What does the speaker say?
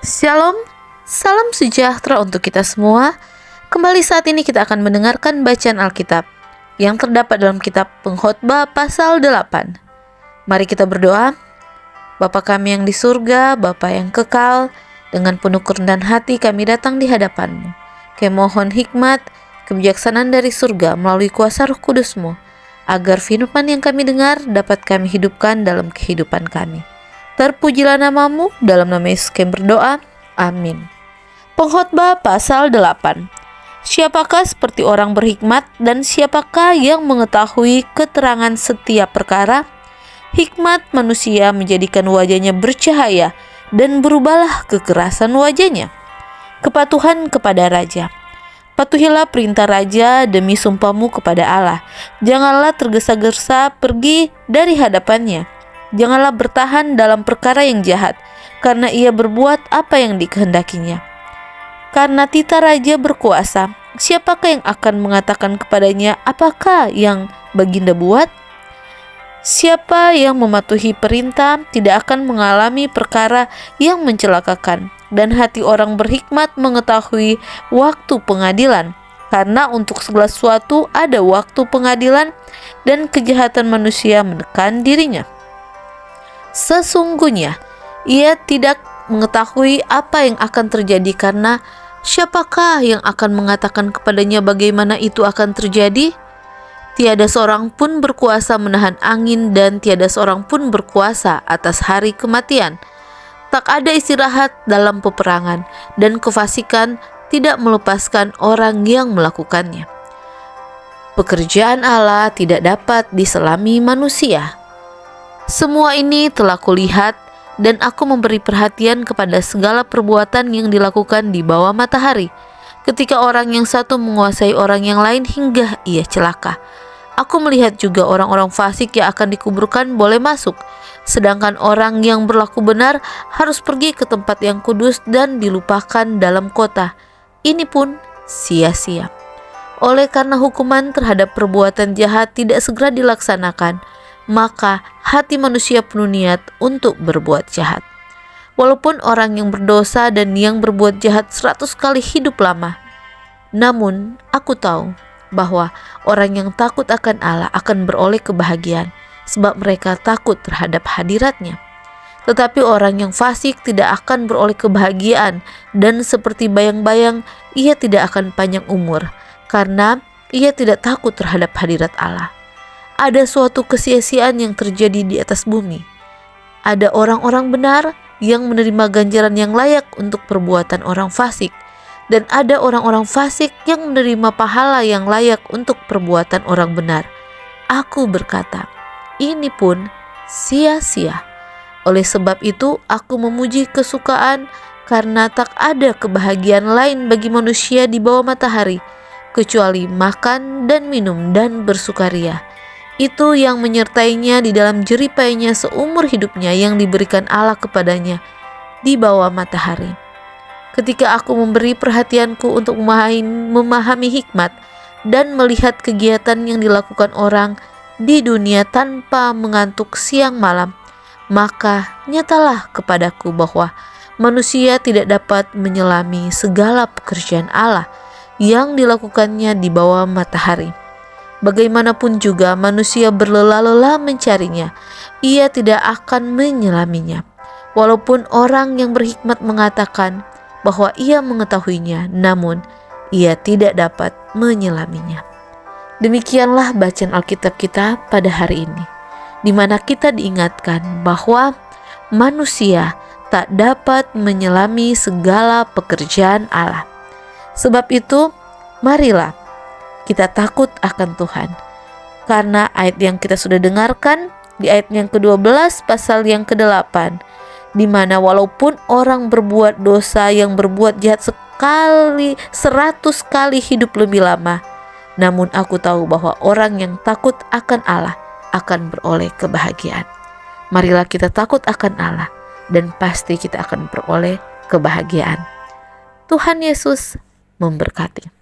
Shalom, salam sejahtera untuk kita semua. Kembali saat ini kita akan mendengarkan bacaan Alkitab yang terdapat dalam kitab Pengkhotbah pasal 8. Mari kita berdoa. Bapa kami yang di surga, Bapa yang kekal, dengan penuh kerendahan hati kami datang di hadapan-Mu. Kami mohon hikmat, kebijaksanaan dari surga melalui kuasa Roh Kudus-Mu, agar firman yang kami dengar dapat kami hidupkan dalam kehidupan kami. Terpujilah nama-Mu, dalam nama Yesus kami berdoa, amin. Pengkhotbah pasal 8. Siapakah seperti orang berhikmat dan siapakah yang mengetahui keterangan setiap perkara? Hikmat manusia menjadikan wajahnya bercahaya dan berubahlah kekerasan wajahnya. Kepatuhan kepada raja. Patuhilah perintah raja demi sumpahmu kepada Allah. Janganlah tergesa-gesa pergi dari hadapannya. Janganlah bertahan dalam perkara yang jahat, karena ia berbuat apa yang dikehendakinya. Karena titah raja berkuasa, siapakah yang akan mengatakan kepadanya, apakah yang baginda buat? Siapa yang mematuhi perintah tidak akan mengalami perkara yang mencelakakan, dan hati orang berhikmat mengetahui waktu pengadilan. Karena untuk segala sesuatu ada waktu pengadilan, dan kejahatan manusia menekan dirinya. Sesungguhnya ia tidak mengetahui apa yang akan terjadi, karena siapakah yang akan mengatakan kepadanya bagaimana itu akan terjadi? Tiada seorang pun berkuasa menahan angin, dan tiada seorang pun berkuasa atas hari kematian. Tak ada istirahat dalam peperangan, dan kefasikan tidak melepaskan orang yang melakukannya. Pekerjaan Allah tidak dapat diselami manusia. Semua ini telah kulihat, dan aku memberi perhatian kepada segala perbuatan yang dilakukan di bawah matahari, ketika orang yang satu menguasai orang yang lain hingga ia celaka. Aku melihat juga orang-orang fasik yang akan dikuburkan boleh masuk, sedangkan orang yang berlaku benar harus pergi ke tempat yang kudus dan dilupakan dalam kota. Ini pun sia-sia. Oleh karena hukuman terhadap perbuatan jahat tidak segera dilaksanakan, maka hati manusia penuh niat untuk berbuat jahat. Walaupun orang yang berdosa dan yang berbuat jahat 100 kali hidup lama, namun aku tahu bahwa orang yang takut akan Allah akan beroleh kebahagiaan, sebab mereka takut terhadap hadirat-Nya. Tetapi orang yang fasik tidak akan beroleh kebahagiaan, dan seperti bayang-bayang ia tidak akan panjang umur, karena ia tidak takut terhadap hadirat Allah. Ada suatu kesia-siaan yang terjadi di atas bumi. Ada orang-orang benar yang menerima ganjaran yang layak untuk perbuatan orang fasik, dan ada orang-orang fasik yang menerima pahala yang layak untuk perbuatan orang benar. Aku berkata, ini pun sia-sia. Oleh sebab itu aku memuji kesukaan, karena tak ada kebahagiaan lain bagi manusia di bawah matahari, kecuali makan dan minum dan bersukaria. Itu yang menyertainya di dalam jeripainya seumur hidupnya yang diberikan Allah kepadanya di bawah matahari. Ketika aku memberi perhatianku untuk memahami hikmat dan melihat kegiatan yang dilakukan orang di dunia tanpa mengantuk siang malam, maka nyatalah kepadaku bahwa manusia tidak dapat menyelami segala pekerjaan Allah yang dilakukannya di bawah matahari. Bagaimanapun juga manusia berlelah-lelah mencarinya, ia tidak akan menyelaminya. Walaupun orang yang berhikmat mengatakan bahwa ia mengetahuinya, namun ia tidak dapat menyelaminya. Demikianlah bacaan Alkitab kita pada hari ini, di mana kita diingatkan bahwa manusia tak dapat menyelami segala pekerjaan Allah. Sebab itu, marilah kita takut akan Tuhan. Karena ayat yang kita sudah dengarkan di ayat yang ke-12 pasal yang ke-8, di mana walaupun orang berbuat dosa yang berbuat jahat 100 kali hidup lebih lama, namun aku tahu bahwa orang yang takut akan Allah akan beroleh kebahagiaan. Marilah kita takut akan Allah, dan pasti kita akan beroleh kebahagiaan. Tuhan Yesus memberkati.